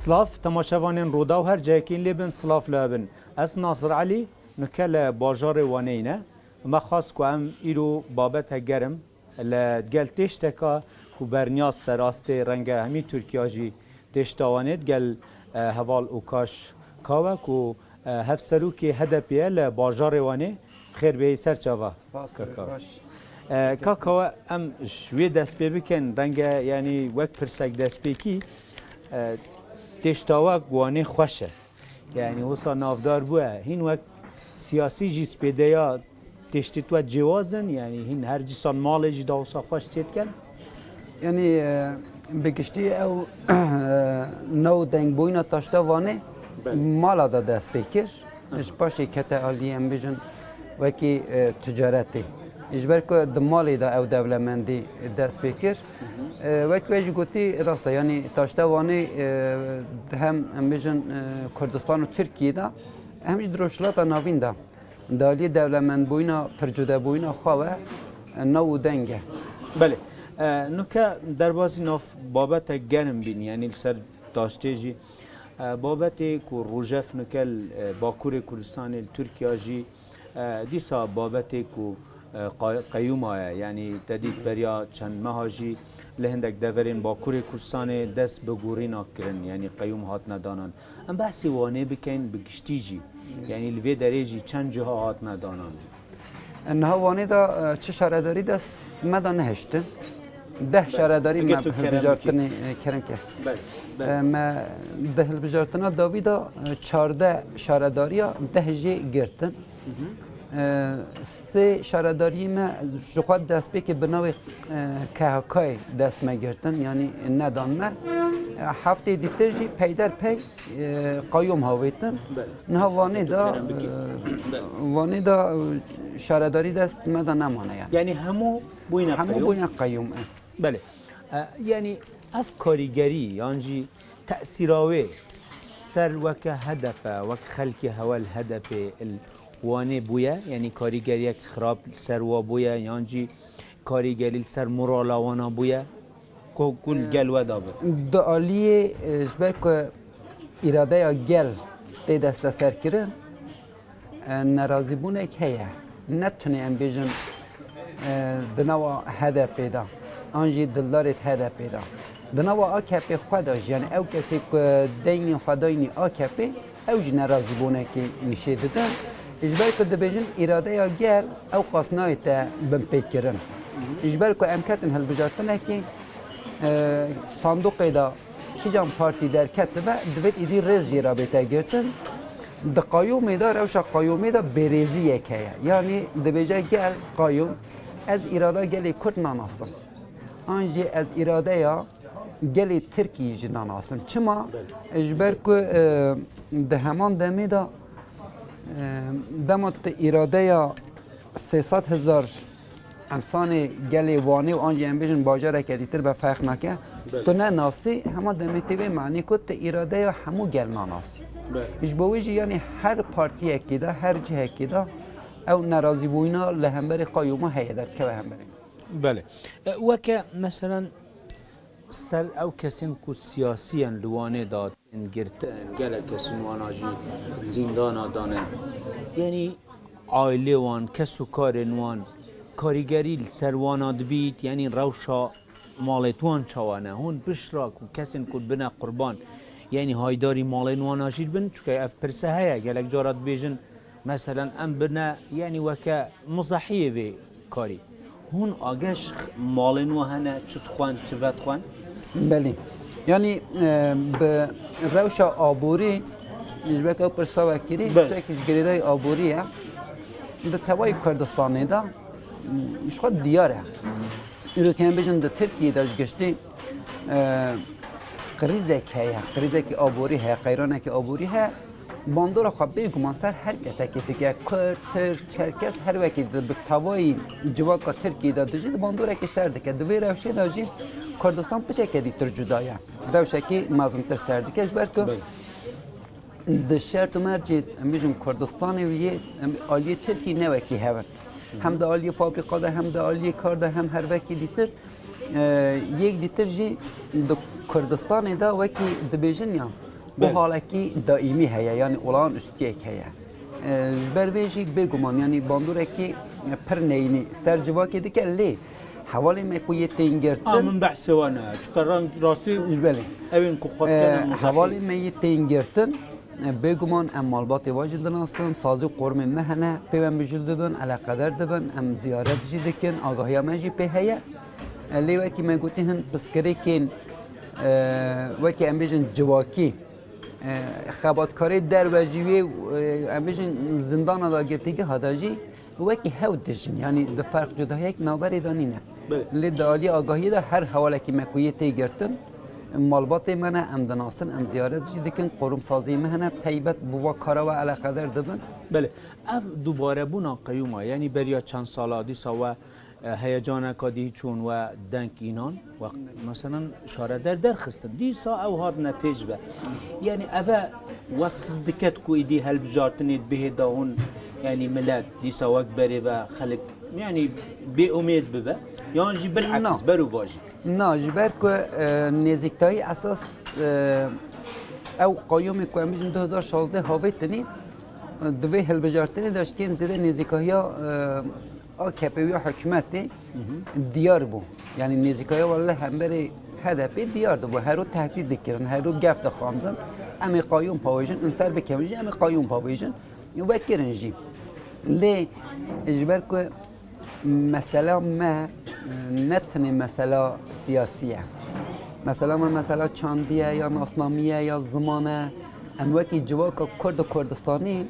سلاف تماشاوانین رودا و هر جاکین لبن سلاف لابن اس ناصر علی نکل باجار وانینه ما خاص کو ام ایرو بابت گرم لگل تشتکا کو برنیاز سراست رنگ همی ترکیه جی تشتاوانید گل هوال اوکاش کاوا کو هفسروکی HDPê لباجار وانه خیر به سر چاوا کاکاوا ام شوی دست بکن رنگ یعنی وقت پرسک دست بکی تشتاوا گوانه خوشه یعنی وصا نافدار بوه هین وقت سیاسی جیس پیدایا تشتی تو جوازن یعنی هین هر جیسان مال جدا وصا خوش تید کن یعنی بگشتی او نو دنگ بوینا تاشتا وانه مالا دا دست بکر اش پاشی کتا آلی ام بیجن وکی تجارتی اجبر که دمالی دا او دولمندی دست بکر وقت ویجی گوتی راسته یعنی تاشته وانی هم بیشن کردستان و ترکیه دا همش دروشلات ناوین دا دالی دولمند بوینا پرجوده بوینا خواه نو دنگه بله نکه در بازی ناف بابت گرم بین یعنی سر تاشته جی بابت کو روجف نکل باکور کردستان ترکیه جی دیسا بابت کو قیوم آیا یعنی تدید بریا چند ماهاجی لهندک دورین با کوری کردستان دست بگورین آکرن یعنی قیوم هات ندانن ام بحثی وانه بکن بگشتی جی یعنی لوی دریجی چند جها هات ندانن انها وانه دا چه شارداری دست مدان نهشتن 10 شارداری ما بجارتنی کرم که ما 10 بجارتنا داویدا 14 شارداری 10 جی گرتن سه شارداری ما جوخات دست به که بناوی کهکای دست مگرتن یعنی ندان ما هفته دیترجی پیدر پی قیوم هاویتن نه وانه دا شارداری دست مدان نمانه یعنی همو بوینا قیوم بله یعنی اف کاریگری یعنی تأثیراوی سر وک هدف وک خلق هوال هدف وانه بویا یعنی کاریگری یک خراب سروا بویا یعنی کاریگری سر مورالاوانا بویا کل گل و دابه دالیه جبر که اراده یا گل تی دست سر کرن نرازی بونه که هیه نتونه ام بیجن دنوا هدف پیدا آنجی دلدارت هدف پیدا دنوا آکپی خودش یعنی او کسی که دینی خداینی آکپی او جی نرازی بونه که میشه دادن اجبار که دبیجن اراده یا گل او قاسنای تا بم پیکرن اجبار که امکتن هل بجارتنه که صندوق دا هیچم پارتی در کتبه دوید ایدی رز جیرا بیتا گرتن دقایومی دا روشا قایومی دا بریزیه که یعنی دبیجه گل قایوم از اراده گلی کرد ناناسم آنجی از اراده یا گلی ترکی جی ناناسم چما اجبار که ده همان دمی دا دمت اراده یا 300,000 انسان گلی وانی و آنجی امبیشن باجره که دیتر به فرق نکه تو نه ناسی همه دمیتیوی معنی کد اراده یا همو گل ناناسی ایش بویجی یعنی هر پارتی اکی دا هر جه اکی دا او نرازی بوینا لهمبری قایوما هیه در که لهمبری بله وکه مثلا سر او کسین کو سیاسی لوانه داد انگرتن گل کسین واناجی زندان دانه یعنی عائله وان کسو کار وان کاریگری سرواناد بیت یعنی روشا مالتوان چوانه هون بشراک و کسین کد بنا قربان یعنی هایداری مالنوان آجیر بن چون اف پرسه هیا گلک جارات بیجن مثلا ام بنا یعنی وکا مزاحیه وی کاری هون آگش مالنوان چت خوان چوت خوان بله یعنی به روش آبوری نجبه که پرسا وکیری چکیش گریده آبوریه ده توای کردستانی دا مش خود دیاره ایرو که هم بیشن ده ترکیه داشت گشتی قریزه که هیا قریزه که آبوری هیا قیرانه که آبوری هیا باندور خبری گمان سر هر کسی که فکر کرد ترک چرکس هر وکی به توای جواب که ترکیه داد جد باندور که سرده که دوی روشه داشتی کردستان پشه که دیتر جدایه روشه که مازن تر سرده که اجبر که ده شرط مرجی میشم کردستان ویه آلیه ترکی نوکی هوا هم ده آلیه فابریکا ده هم ده آلیه کار ده هم هر وکی دیتر یک دیتر جی ده کردستان ده وکی ده بیجن یا و حالکی دائمی هیا یعنی اولان استیک هیا جبر ویجی بگمان یعنی باندوره که پر نینی سر جوا که دیگه لی حوالی میکویه تینگرتن من بحث وانا چکران راسی بله اوین کو خود کنم حوالی می تینگرتن بگمان ام مالبات واجد ناستن سازی قرم مهنه پیوم بجز دبن علاقدر دبن ام زیارت جی دکن آگاهی مجی په هیا لی وکی ما گوتی هن بسکری کن وکی ام بیجن جواکی خباتکاری در وجیوی ام بیجن زندان دا گرتیگه هداجی وکی هاو دجن یعنی د فرق جدا یک نابری دانینه لی دالی آگاهی دا هر حواله که مکویه تی گرتن مالبات منه ام دناسن ام زیارت جی دکن قروم سازی مهنه تیبت بوا کارا و علاقه در دبن بله اف دوباره بونا قیوما یعنی بریا چند سالا دیسا و هیجان کادی چون و دنک اینان و مثلا شاردر درخستن دیسا او هاد نپیش به یعنی اوه و سزدکت کو ایدی هل بجارتنید به داون یعنی ملت دیسا وقت بری و خلق یعنی بی امید ببه یعنی جی بالعکس برو واجی نه جبر که نزدیکتایی اساس او قیوم که امیجن 2016 هاویتنی دوی هل بجارتنی داشت که زده نزدیکایی آکپی حکومتی دیار بو یعنی نزدیکایی والله هم بری HDPê دیار بو هر رو تهدید دکرن هر رو گفت خواندن امی قیوم پاویجن انسر بکمیجن امی قیوم پاویجن و کرنجی لی اجبر که مثلا ما نتنی مثلا سیاسیه مثلا ما مثلا چاندیه یا ناسنامیه یا زمانه ام وکی جواک کرد و کردستانی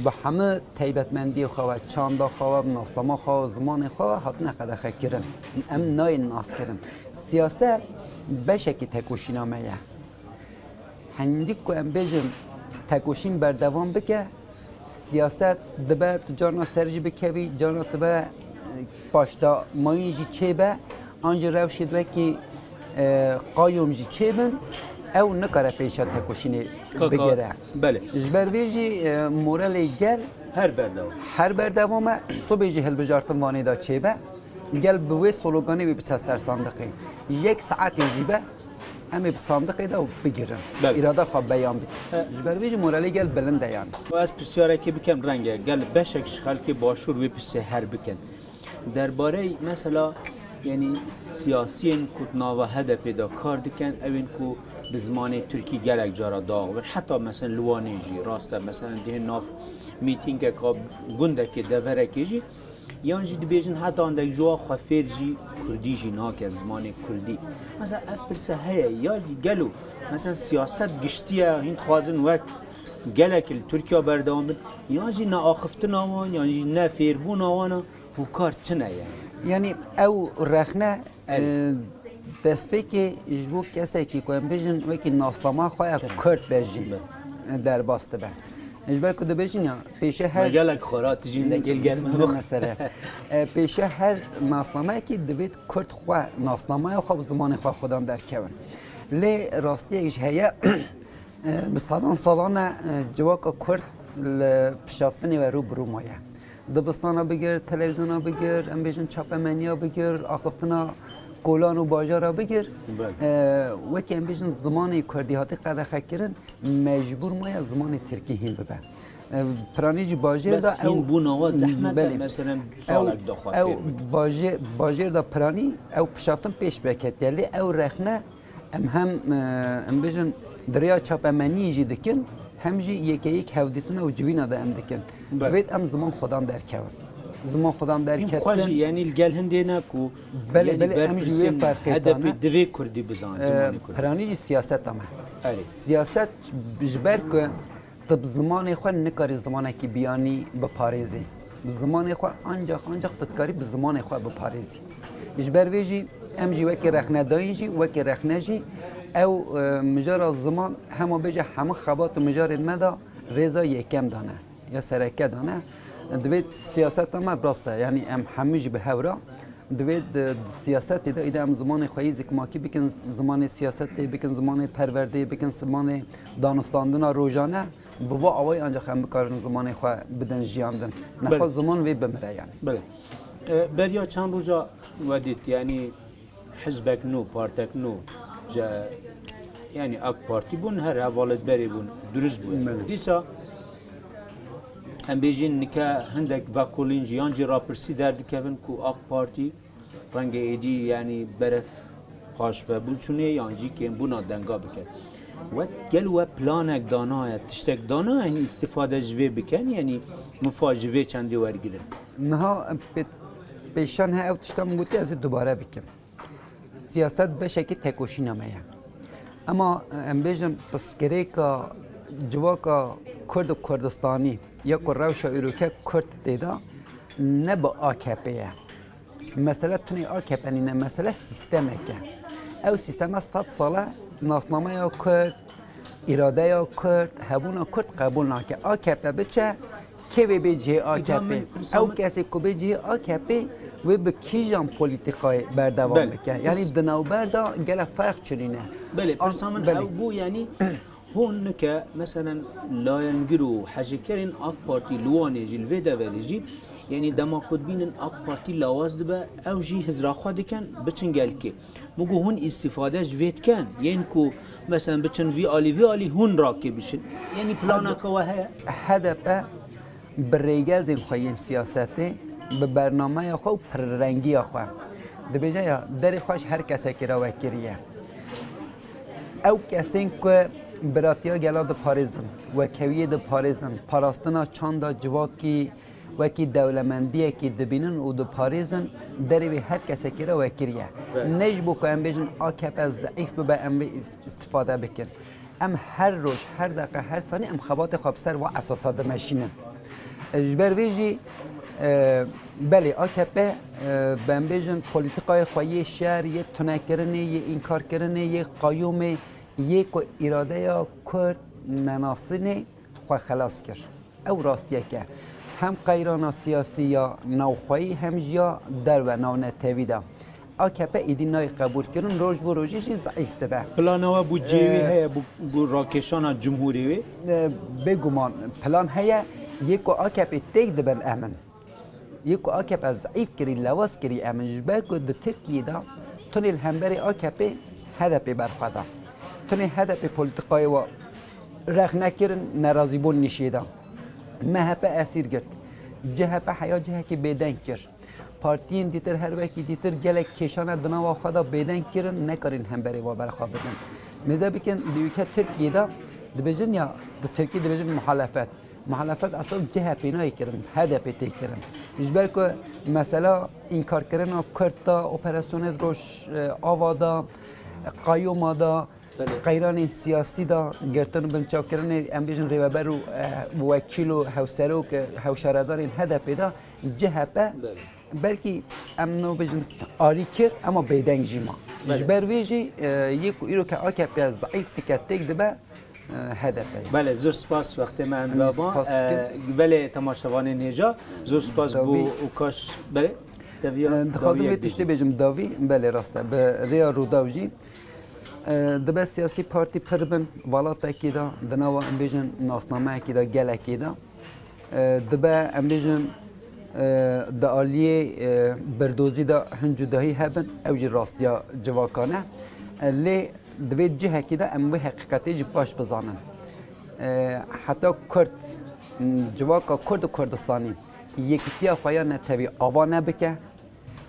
به همه تیبتمندی خواه چاندا خواه ناسناما خواه زمان خواه هات نقده خکرن ام نای ناس کرن سیاست بشکی تکوشینامه یه هندی که ام بیجن تکوشین بردوام بکه سیاست دبه جانا سرجی بکوی جانا دبه پاشتا مایجی چه به آنجا روشید و که قایم جی چه بن او نکاره پیشا تکوشینی بگیره بله جبر ویجی مورالی گل هر بردوامه صبح جی هل بجارتن وانی دا چه به گل بوی سلوگانی بی بچستر صندقی یک ساعت جیبه امی به صندقی دا بگیرن اراده خواب بیان بید جبر ویجی مورالی گل بلنده یان و از پسیاره که بکم رنگه گل بشکش خلکی باشور وی پسی هر بکن درباره مثلا یعنی سیاسیین کتنا و HDPê دا کار دکن اوین کو به زمان ترکی گلک جارا داغ و حتی مثلا لوانی جی راسته مثلا ده ناف میتینگ که گنده که دوره که جی یان جی دبیجن حتی اندک جوا خفیر جی کردی جی ناکن زمان کردی مثلا اف پرسه هیا یا گلو مثلا سیاست گشتیه هند خوازن وقت گلک ترکیه بردوام بید یان جی نا آخفتن آوان یان جی نا فیربون آوانا و کار چنه یعنی او رخنه دسته که اجبو کسی که کویم بیشن وکی ناسلاما خواه کرد بیشن در باسته به اجبر کده بیشن یا پیشه هر مجالک خورات جین دکیل گرمه مثلا پیشه هر ناسلاما که دوید کرد خواه ناسلاما خواه زمان خواه خودم در کون لی راستی ایش هیا به سالان جواک کرد پشافتنی و رو برو مایه دبستانا بگیر، تلویزیونا بگیر، ام بیشن چاپمنیا بگیر، آخفتنا کولان و باجارا بگیر وکی ام بیشن زمانی کردی هاتی قدر خکرن مجبور مایا زمان ترکی هم ببن پرانیجی باجر دا این بوناوا زحمت مثلا سالک دا خواه او باجر دا پرانی او پشافتن پیش بکت یلی او رخنه ام بیشن دریا چاپمنی جی دکن همجی یک هودیتون و جوینا دا ام دکن باید ام زمان خودم در کون زمان خودم در کتن خوشی یعنی الگل هنده نکو بله همجی وی فرقی HDPê دوی کردی بزن زمان کردی پرانیجی سیاست همه سیاست بجبر که طب زمان خود نکاری زمانی که بیانی بپاریزی زمان خود آنجا تدکاری به زمان خود بپاریزی بجبر ویجی همجی وکی رخنه دایجی وکی رخنه جی او مجار زمان همه بجه همه خبات و مجار مدا رضا یکم دانه یا سرکه دانه دوید سیاست هم براسته یعنی همه جی به هورا دوید سیاست ده ایده هم زمان خواهی زکماکی بکن زمان سیاست بکن زمان پرورده بکن زمان دانستاندن روزانه بوا آوای آنجا خم بکارن زمان خواه بدن جیاندن نخواه زمان وی بمره یعنی بله بریا چند روزا ودید یعنی حزبک نو پارتک نو yani AK Parti bun her havalet beri bun dürüst bun. Disa hem bejin nika hendek vakolin jiyanci rapırsi derdi kevin ku AK Parti renge edi yani beref paş ve bu çuniye yancı ki buna denga biken. Ve gel ve planek danaya tiştek dana yani istifade jve biken yani mufajve çendi vergirin. Niha peşan he ev tiştam guti ez dubare bikim. Siyaset beşeki tekoşi nameye. Ama em bejim pskereka civaka Kurd Kurdistani ya ku rewşa ûrûke Kurd têda ne bi AKP'ye. Mesela tuni AKP'nin ne mesele sistemeke. Ev sistema 100 sala nasnameya Kurd, iradeya Kurd, hebûna Kurd qebûl nake. AKP biçe kevê bêjî AKP. Ew kesê ku bêjî AKP ve bi kîjan politikayê berdevam bike. Yani di navberda gelek ferq çirîne. Bele persamın ev bu yani هون که مثلا لاینگرو حجکرین آک پارتی لوانه جیل و دوالجی یعنی دماغ بینن آک پارتی لواز دبه او جی هزراخوا دکن بچن گل که مگو هون استفاده جوید کن یعنی کو مثلا بچن وی آلی هون راکی بشن یعنی پلانا که وهه هدف برریگز خوین سیاستی به برنامه خو پررنگی خو دبیجه یا در خوش هر کسی که را وکریه او کسی که براتیا گلاد پاریزن و کویه د پاریزن پاراستنا چاند جواکی وکی دولمندیه کی دبینن او د پاریزن دری هر کسی که را وکریه نجبو که ام بیجن AKP ضعیف به ام استفاده بکن ام هر روز هر دقیقه هر ثانیه ام خبات خوابسر و اساسات ماشینن اجبر ویجی بله AKP بهم بیجن پلیتیکای خواهی شهر یه تنکرنه یه انکار کردنه یه قیومه یک اراده یا کرد نناسینه خواه خلاص کرد او راستیه که هم قیران سیاسی یا نوخواهی هم جا در و نونه تیویده AKP ایدی نای قبول کردن روز بو روزیش ضعیف ده پلانوا بو جیوی هیا بو راکشان جمهوری وی بگمان پلان هیا یکو AKP تیک دبن امن یکو AKP ضعیف کری لواس کری امن جبه که ده ترکیه ده تونیل همبری AKP هدف برخواده تنی هدف پلیتیکای و رخ نکردن ناراضی بون نشیده MHP اسیر گرد CHP حیا جهه که بیدن کرد پارتیین دیتر هر وکی دیتر گلک کشانه دنا و خدا بیدن کردن نکارین هم بری و برخواه بدن میده بکن دیوکه ترکیه دا دبیجن یا ترکیه دبیجن محالفت اصلا CHP نای کردن هدف تیک کردن جبر که مثلا انکار کردن کرد اپراسیون روش آوادا قیوم دا قیران سیاسی دا گرتن بنچاو کردن امبیشن ریوبر و وکیل و هوشارداری هدف دا CHP بلکی امنو بجن آری کرد اما بیدنگ جیما جبر ویجی یک ایرو که AKP ضعیف تکتیک دبه هدفه بله زور سپاس وقت من بابا بله تماشاوان نیجا زور سپاس بو اوکاش بله دخوادم تشتی بجم داوی بله راسته به ریا روداوجی دبه سیاسی پارتی پربن والات اکیدا دنوا امبیجن ناسنامه اکیدا گل اکیدا دبه امبیجن دا آلیه بردوزی دا هنجودهی هبن اوجی راستیا جواکانه لی دبه جه اکیدا اموی حقیقتی جی باش بزانن حتی کرد جواکا کرد و کردستانی یکیتیا خوایا نتوی آوا نبکه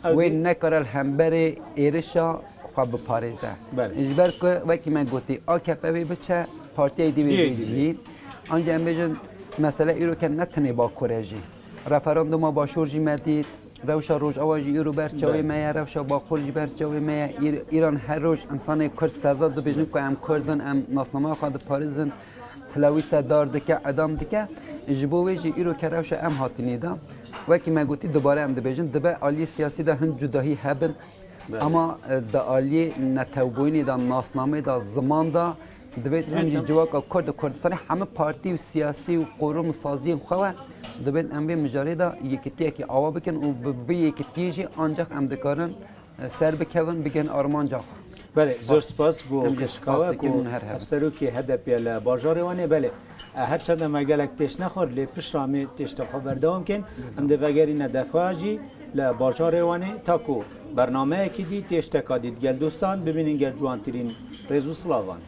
و نکارل همبری ایرشا خواب پاریزه اجبر که وکی من گوتی AKP بچه پارتی دیوی بیجی آنجا هم بیجن مسئله ایرو که نتنی با کرجی رفراندوم با شورجی مدید روشا روش آواجی ایرو برچاوی میه روشا با خورجی برچاوی میه ایران هر روز انسان کرد سرداد دو بیجن که هم کردن هم ناسنامه خواد پاریزن تلاوی سردار دکه ادام دکه جبویجی ایرو که روشا هم هاتینی دا وکی من گوتی دوباره هم دبیجن دبه آلی سیاسی دا هن جداهی هبن اما دا آلی نتوبوینی دا ناسنامه دا زمان دا دوید هنجی جواکا کرد و کردستانی همه پارتی و سیاسی و قروم سازی خواه دوید اموی مجاری دا یکیتیه که آوا بکن و به یکیتیجی آنجاق ام دکارن سر بکون بگن آرمان جا بله زور سپاس بو اوکش کاوا کو هفسروکی HDPê لباجار وانه بله هر چند مگلک تش نخور لی پشرامی تش خبر دوام کن هم ده وگری ندفاجی لباجار وانه تاکو برنامه کی دی تش تکادید گل دوستان ببینین گل جوانترین رزو سلاوان